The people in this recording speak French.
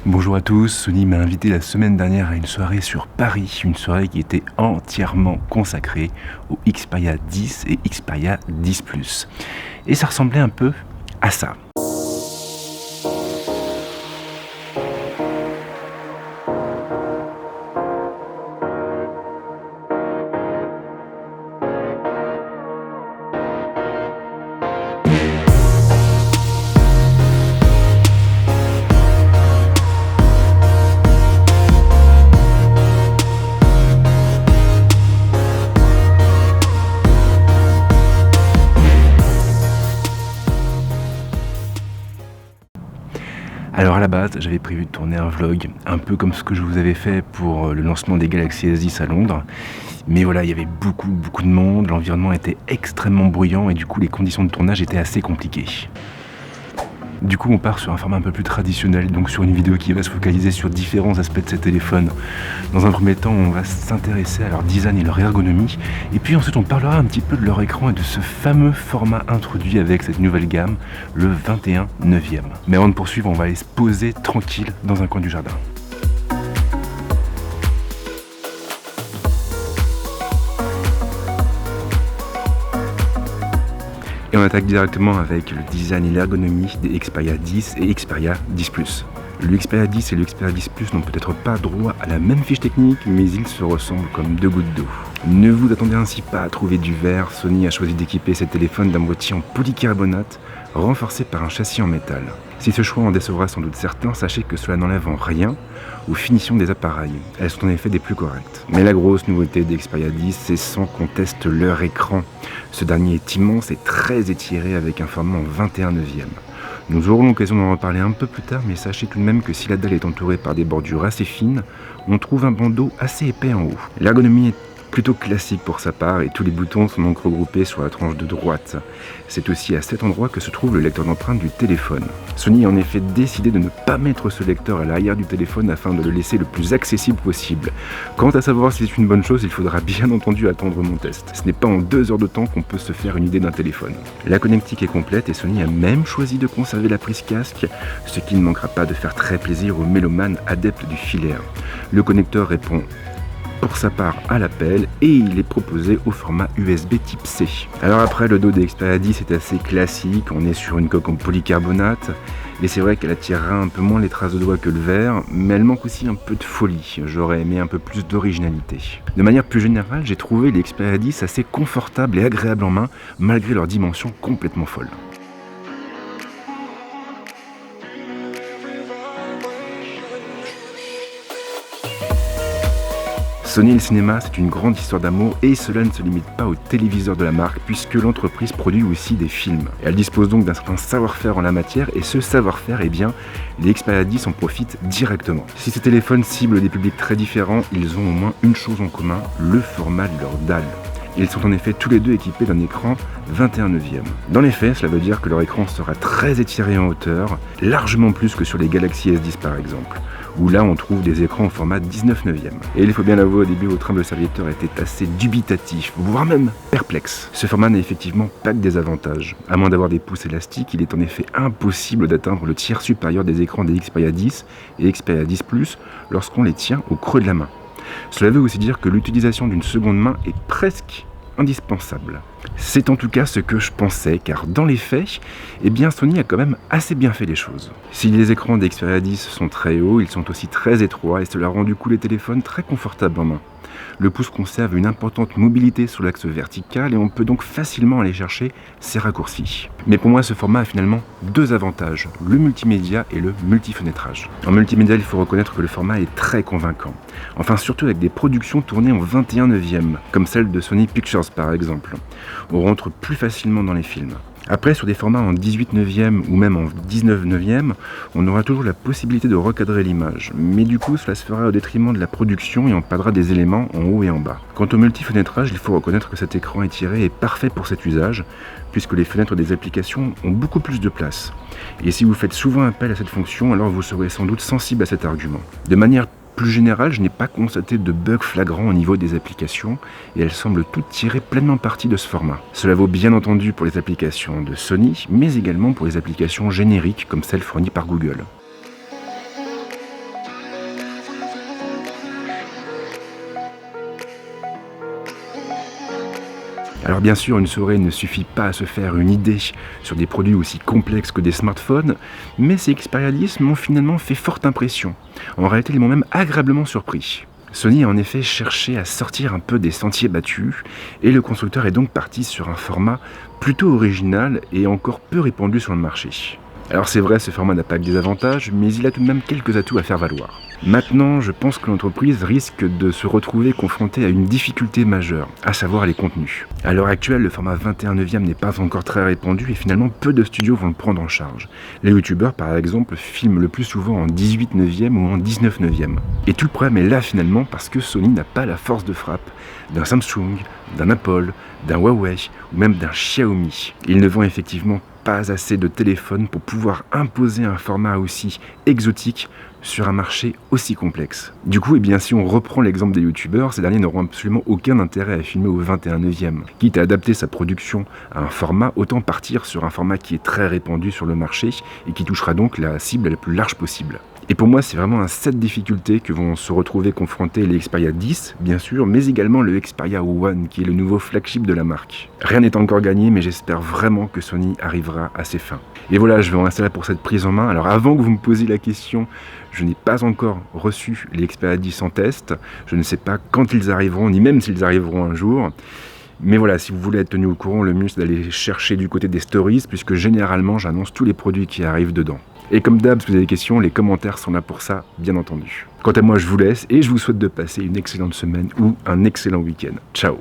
Bonjour à tous, Sony m'a invité la semaine dernière à une soirée sur Paris, une soirée qui était entièrement consacrée au Xperia 10 et Xperia 10 Plus. Et ça ressemblait un peu à ça. Alors à la base, j'avais prévu de tourner un vlog, un peu comme ce que je vous avais fait pour le lancement des Galaxy S10 à Londres. Mais voilà, il y avait beaucoup de monde, l'environnement était extrêmement bruyant et du coup les conditions de tournage étaient assez compliquées. Du coup on part sur un format un peu plus traditionnel, donc sur une vidéo qui va se focaliser sur différents aspects de ces téléphones. Dans un premier temps, on va s'intéresser à leur design et leur ergonomie, et puis ensuite on parlera un petit peu de leur écran et de ce fameux format introduit avec cette nouvelle gamme, le 21/9e. Mais avant de poursuivre, on va aller se poser tranquille dans un coin du jardin. Et on attaque directement avec le design et l'ergonomie des Xperia 10 et Xperia 10 Plus. Le Xperia 10 et le Xperia 10 Plus n'ont peut-être pas droit à la même fiche technique, mais ils se ressemblent comme deux gouttes d'eau. Ne vous attendez ainsi pas à trouver du verre, Sony a choisi d'équiper ses téléphones d'un boîtier en polycarbonate, renforcé par un châssis en métal. Si ce choix en décevra sans doute certains, sachez que cela n'enlève en rien aux finitions des appareils. Elles sont en effet des plus correctes. Mais la grosse nouveauté des Xperia 10, c'est sans conteste leur écran. Ce dernier est immense et très étiré avec un format en 21/9e. Nous aurons l'occasion d'en reparler un peu plus tard, mais sachez tout de même que si la dalle est entourée par des bordures assez fines, on trouve un bandeau assez épais en haut. L'ergonomie est plutôt classique pour sa part et tous les boutons sont donc regroupés sur la tranche de droite. C'est aussi à cet endroit que se trouve le lecteur d'empreintes du téléphone. Sony a en effet décidé de ne pas mettre ce lecteur à l'arrière du téléphone afin de le laisser le plus accessible possible. Quant à savoir si c'est une bonne chose, il faudra bien entendu attendre mon test. Ce n'est pas en 2 heures de temps qu'on peut se faire une idée d'un téléphone. La connectique est complète et Sony a même choisi de conserver la prise casque, ce qui ne manquera pas de faire très plaisir aux mélomanes adeptes du filaire. Le connecteur répond pour sa part à l'appel et il est proposé au format USB type C. Alors après, le dos des Xperia 10 est assez classique, on est sur une coque en polycarbonate et c'est vrai qu'elle attirera un peu moins les traces de doigts que le verre, mais elle manque aussi un peu de folie, j'aurais aimé un peu plus d'originalité. De manière plus générale, j'ai trouvé les Xperia 10 assez confortables et agréables en main malgré leur dimension complètement folle. Sony et le cinéma, c'est une grande histoire d'amour et cela ne se limite pas aux téléviseurs de la marque puisque l'entreprise produit aussi des films. Elle dispose donc d'un certain savoir-faire en la matière et ce savoir-faire, eh bien, les Xperia 10 en profitent directement. Si ces téléphones ciblent des publics très différents, ils ont au moins une chose en commun, le format de leur dalle. Ils sont en effet tous les deux équipés d'un écran 21/9e. Dans les faits, cela veut dire que leur écran sera très étiré en hauteur, largement plus que sur les Galaxy S10 par exemple, où là on trouve des écrans au format 19/9e. Et il faut bien l'avouer, au début votre humble serviteur était assez dubitatif, voire même perplexe. Ce format n'a effectivement pas que des avantages. À moins d'avoir des pouces élastiques, il est en effet impossible d'atteindre le tiers supérieur des écrans des Xperia 10 et Xperia 10 Plus lorsqu'on les tient au creux de la main. Cela veut aussi dire que l'utilisation d'une seconde main est presque indispensable. C'est en tout cas ce que je pensais, car dans les faits, eh bien Sony a quand même assez bien fait les choses. Si les écrans des Xperia 10 sont très hauts, ils sont aussi très étroits et cela rend du coup les téléphones très confortables en main. Le pouce conserve une importante mobilité sur l'axe vertical et on peut donc facilement aller chercher ces raccourcis. Mais pour moi, ce format a finalement deux avantages, le multimédia et le multifenêtrage. En multimédia, il faut reconnaître que le format est très convaincant. Enfin, surtout avec des productions tournées en 21/9e, comme celle de Sony Pictures par exemple. On rentre plus facilement dans les films. Après, sur des formats en 18/9e ou même en 19/9e, on aura toujours la possibilité de recadrer l'image. Mais du coup, cela se fera au détriment de la production et on perdra des éléments en haut et en bas. Quant au multifenêtrage, il faut reconnaître que cet écran étiré est parfait pour cet usage, puisque les fenêtres des applications ont beaucoup plus de place. Et si vous faites souvent appel à cette fonction, alors vous serez sans doute sensible à cet argument. De manière plus général, je n'ai pas constaté de bugs flagrants au niveau des applications et elles semblent toutes tirer pleinement parti de ce format. Cela vaut bien entendu pour les applications de Sony, mais également pour les applications génériques comme celles fournies par Google. Alors bien sûr, une soirée ne suffit pas à se faire une idée sur des produits aussi complexes que des smartphones, mais ces Xperia 10 m'ont finalement fait forte impression. En réalité, ils m'ont même agréablement surpris. Sony a en effet cherché à sortir un peu des sentiers battus, et le constructeur est donc parti sur un format plutôt original et encore peu répandu sur le marché. Alors c'est vrai, ce format n'a pas que des avantages, mais il a tout de même quelques atouts à faire valoir. Maintenant, je pense que l'entreprise risque de se retrouver confrontée à une difficulté majeure, à savoir les contenus. À l'heure actuelle, le format 21/9 n'est pas encore très répandu et finalement peu de studios vont le prendre en charge. Les youtubeurs par exemple filment le plus souvent en 18/9 ou en 19/9. Et tout le problème est là finalement parce que Sony n'a pas la force de frappe d'un Samsung, d'un Apple, d'un Huawei ou même d'un Xiaomi. Ils ne vendent effectivement pas assez de téléphones pour pouvoir imposer un format aussi exotique sur un marché aussi complexe. Du coup, si on reprend l'exemple des youtubeurs, ces derniers n'auront absolument aucun intérêt à filmer au 21/9. Quitte à adapter sa production à un format, autant partir sur un format qui est très répandu sur le marché et qui touchera donc la cible la plus large possible. Et pour moi, c'est vraiment à cette difficulté que vont se retrouver confrontés les Xperia 10, bien sûr, mais également le Xperia One, qui est le nouveau flagship de la marque. Rien n'est encore gagné, mais j'espère vraiment que Sony arrivera à ses fins. Et voilà, je vais en rester là pour cette prise en main. Alors avant que vous me posiez la question, je n'ai pas encore reçu les Xperia 10 en test. Je ne sais pas quand ils arriveront, ni même s'ils arriveront un jour. Mais voilà, si vous voulez être tenu au courant, le mieux c'est d'aller chercher du côté des stories, puisque généralement j'annonce tous les produits qui arrivent dedans. Et comme d'hab, si vous avez des questions, les commentaires sont là pour ça, bien entendu. Quant à moi, je vous laisse et je vous souhaite de passer une excellente semaine ou un excellent week-end. Ciao!